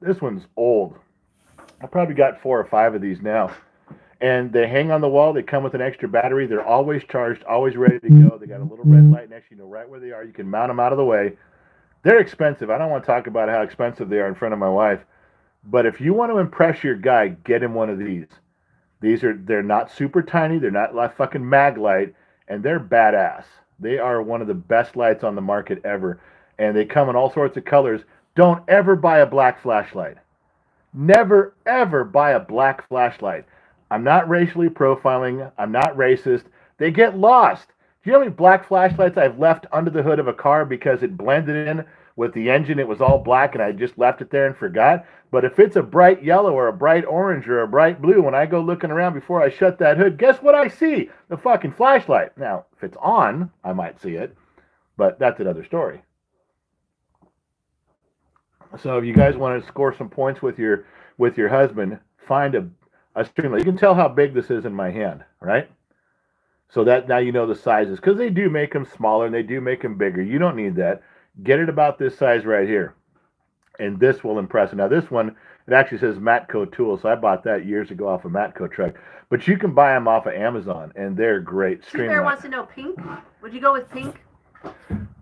This one's old. I probably got 4 or 5 of these now. And they hang on the wall. They come with an extra battery. They're always charged, always ready to go. They got a little red light next to you, know right where they are. You can mount them out of the way. They're expensive. I don't want to talk about how expensive they are in front of my wife. But if you want to impress your guy, get him one of these. They're not super tiny. They're not like fucking mag light. And they're badass. They are one of the best lights on the market ever. And they come in all sorts of colors. Don't ever buy a black flashlight. Never, ever buy a black flashlight. I'm not racially profiling. I'm not racist. They get lost. Do you know how many black flashlights I've left under the hood of a car because it blended in with the engine? It was all black and I just left it there and forgot. But if it's a bright yellow or a bright orange or a bright blue, when I go looking around before I shut that hood, guess what I see? The fucking flashlight. Now, if it's on, I might see it. But that's another story. So if you guys want to score some points with your husband, find a stream light. You can tell how big this is in my hand, right? So that now you know the sizes, because they do make them smaller and they do make them bigger. You don't need that. Get it about this size right here, and this will impress. Now this one, it actually says Matco tool, so I bought that years ago off a Matco truck. But you can buy them off of Amazon, and they're great. Stream Bear wants to know pink. Would you go with pink?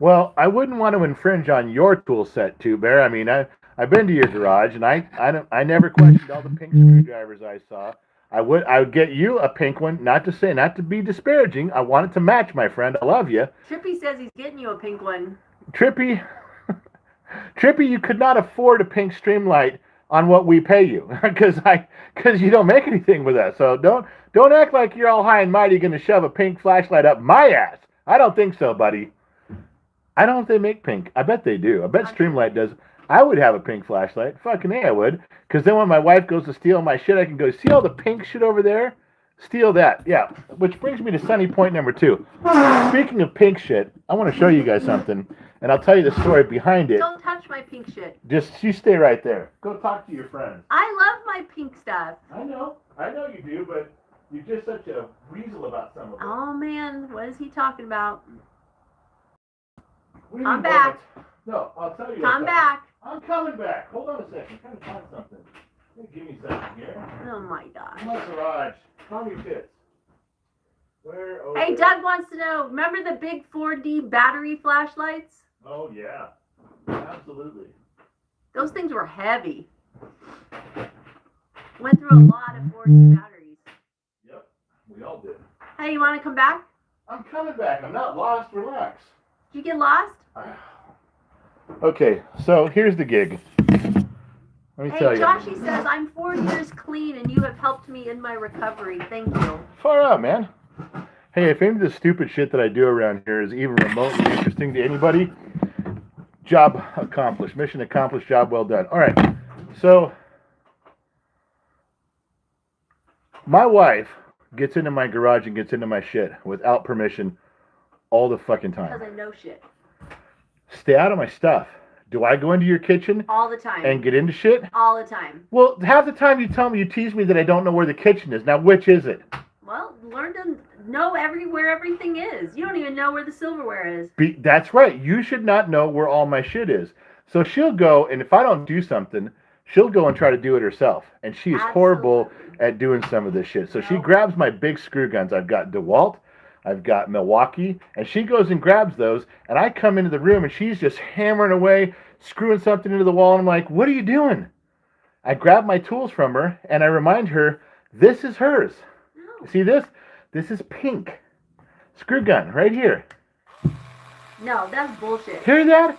Well, I wouldn't want to infringe on your tool set too, Bear. I mean, I've been to your garage, and I never questioned all the pink screwdrivers I saw. I would get you a pink one. Not to be disparaging. I want it to match, my friend. I love you, Trippy says he's getting you a pink one. Trippy. Trippy, you could not afford a pink streamlight on what we pay you, because you don't make anything with us. So don't act like you're all high and mighty going to shove a pink flashlight up my ass. I don't think so, buddy. I don't know if they make pink. I bet they do. I bet Streamlight does. I would have a pink flashlight. Fucking A, I would. Because then when my wife goes to steal my shit, I can go, see all the pink shit over there? Steal that. Yeah. Which brings me to sunny point number 2. Speaking of pink shit, I want to show you guys something. And I'll tell you the story behind it. Don't touch my pink shit. Just, you stay right there. Go talk to your friends. I love my pink stuff. I know you do, but you're just such a weasel about some of it. Oh, man. What is he talking about? I'm back. No, I'll tell you. I'm back. I'm coming back. Hold on a second. I'm trying to find something. Give me something here. Oh, my gosh. My garage. Tommy Fitz. Where? Oh, Hey, Doug wants to know, remember the big 4D battery flashlights? Oh, yeah. Absolutely. Those things were heavy. Went through a lot of 4D batteries. Yep, we all did. Hey, you want to come back? I'm coming back. I'm not lost. Relax. Did you get lost? Okay, so here's the gig. Let me tell Hey, you. Joshy says, I'm 4 years clean and you have helped me in my recovery. Thank you. Far out, man. Hey, if any of the stupid shit that I do around here is even remotely interesting to anybody, job accomplished. Mission accomplished, job well done. All right, so my wife gets into my garage and gets into my shit without permission all the fucking time. Because I know shit. Stay out of my stuff. Do I go into your kitchen All the time. and get into shit? All the time. Well, half the time you tease me that I don't know where the kitchen is. Now, which is it? Well, learn to know where everything is. You don't even know where the silverware is. That's right. You should not know where all my shit is. So she'll go, and if I don't do something, she'll go and try to do it herself. And she is horrible at doing some of this shit. So she grabs my big screw guns. I've got DeWalt, I've got Milwaukee, and she goes and grabs those, and I come into the room, and she's just hammering away, screwing something into the wall, and I'm like, what are you doing? I grab my tools from her, and I remind her, this is hers. No. See this? This is pink. Screw gun, right here. No, that's bullshit. Hear that?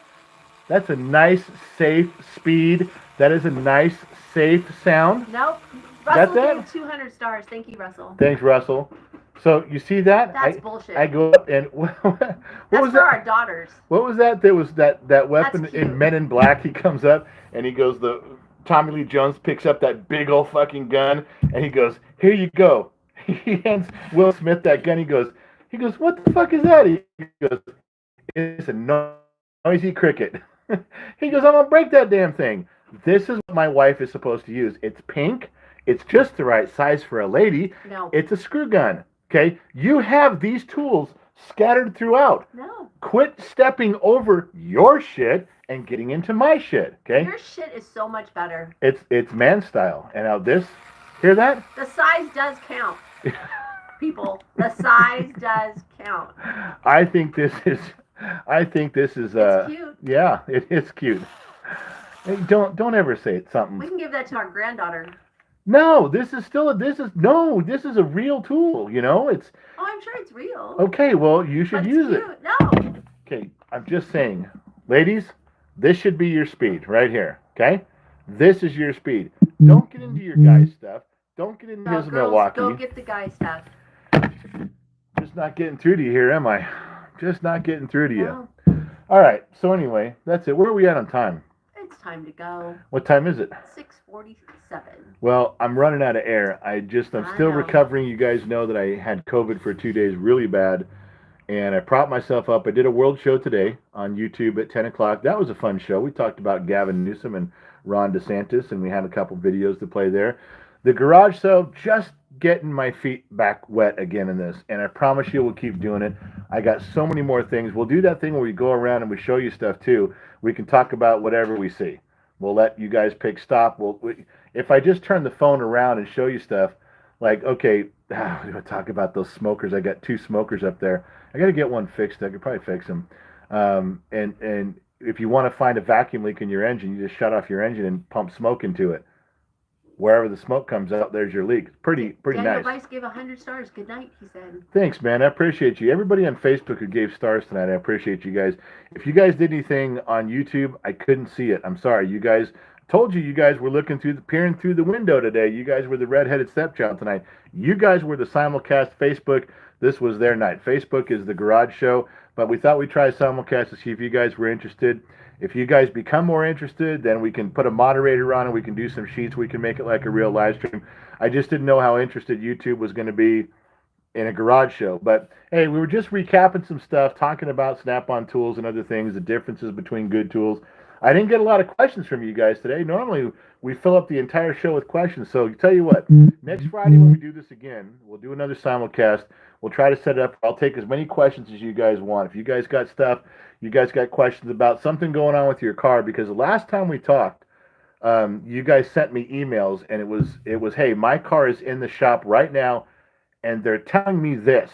That's a nice, safe speed. That is a nice, safe sound. Nope. Got Russell that? gave 200 stars. Thank you, Russell. Thanks, Russell. So you see that? That's bullshit. I go up and what That's was for that? our daughters. What was that? There was that weapon That's cute. in Men in Black. He comes up and he goes. Tommy Lee Jones picks up that big old fucking gun and he goes, "Here you go." He hands Will Smith that gun. He goes, "What the fuck is that?" He goes, "It's a noisy cricket." He goes, "I'm gonna break that damn thing." This is what my wife is supposed to use. It's pink. It's just the right size for a lady. No. It's a screw gun. Okay? You have these tools scattered throughout. No. Quit stepping over your shit and getting into my shit. Okay? Your shit is so much better. It's man style. And now this, hear that? The size does count. People, the size does count. I think this is It's cute. Yeah, it is cute. Hey, don't ever say it something. We can give that to our granddaughter. No, this is a real tool, you know? It's Oh, I'm sure it's real. okay, well, you should But use it's it. cute. No. Okay, I'm just saying. Ladies, this should be your speed right here, okay? This is your speed. Don't get into your guy's stuff. Don't get into No, his girls, Milwaukee. go get the guy stuff. Just not getting through to you here, am I? Just not getting through to you. No, All right, so anyway, that's it. Where are we at on time? it's time to go. What time is it? 6:47. Well, I'm running out of air. I'm still know. recovering. You guys know that I had COVID for 2 days really bad. And I propped myself up. I did a world show today on YouTube at 10 o'clock. That was a fun show. We talked about Gavin Newsom and Ron DeSantis, and we had a couple videos to play there. The garage sale, just getting my feet back wet again in this. And I promise you we'll keep doing it. I got so many more things. We'll do that thing where we go around and we show you stuff too. We can talk about whatever we see. We'll let you guys pick stop. If I just turn the phone around and show you stuff, like, okay, we'll talk about those smokers. I got 2 smokers up there. I got to get one fixed. I could probably fix them. And if you want to find a vacuum leak in your engine, you just shut off your engine and pump smoke into it. Wherever the smoke comes out, there's your leak. Pretty Daniel nice. Weiss gave 100 stars. Good night, he said. Thanks, man. I appreciate you. Everybody on Facebook who gave stars tonight, I appreciate you guys. If you guys did anything on YouTube, I couldn't see it. I'm sorry. You guys told you guys were peering through the window today. You guys were the redheaded stepchild tonight. You guys were the simulcast Facebook. This was their night. Facebook is the garage show, but we thought we'd try simulcast to see if you guys were interested. If you guys become more interested, then we can put a moderator on and we can do some sheets. We can make it like a real live stream. I just didn't know how interested YouTube was going to be in a garage show. But hey, we were just recapping some stuff, talking about Snap-on tools and other things, the differences between good tools. I didn't get a lot of questions from you guys today. Normally, we fill up the entire show with questions. So tell you what, next Friday when we do this again, we'll do another simulcast. We'll try to set it up. I'll take as many questions as you guys want. If you guys got stuff, you guys got questions about something going on with your car, because the last time we talked, you guys sent me emails, and it was, hey, my car is in the shop right now, and they're telling me this,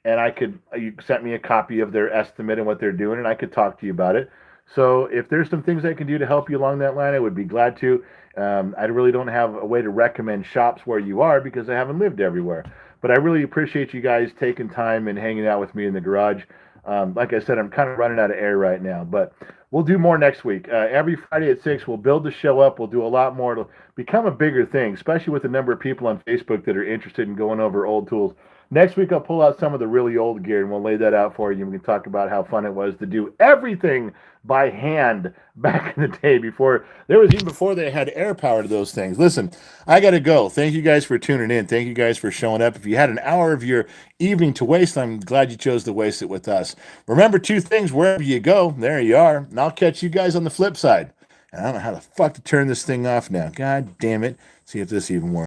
and you sent me a copy of their estimate and what they're doing, and I could talk to you about it. So if there's some things I can do to help you along that line, I would be glad to. I really don't have a way to recommend shops where you are because I haven't lived everywhere. But I really appreciate you guys taking time and hanging out with me in the garage. Like I said, I'm kind of running out of air right now, but we'll do more next week. Every Friday at 6, we'll build the show up. We'll do a lot more. It'll become a bigger thing, especially with the number of people on Facebook that are interested in going over old tools. Next week, I'll pull out some of the really old gear, and we'll lay that out for you. We can talk about how fun it was to do everything by hand back in the day before they had air power to those things. Listen, I got to go. Thank you guys for tuning in. Thank you guys for showing up. If you had an hour of your evening to waste, I'm glad you chose to waste it with us. Remember 2 things wherever you go. There you are. And I'll catch you guys on the flip side. And I don't know how the fuck to turn this thing off now. God damn it. See if this even works.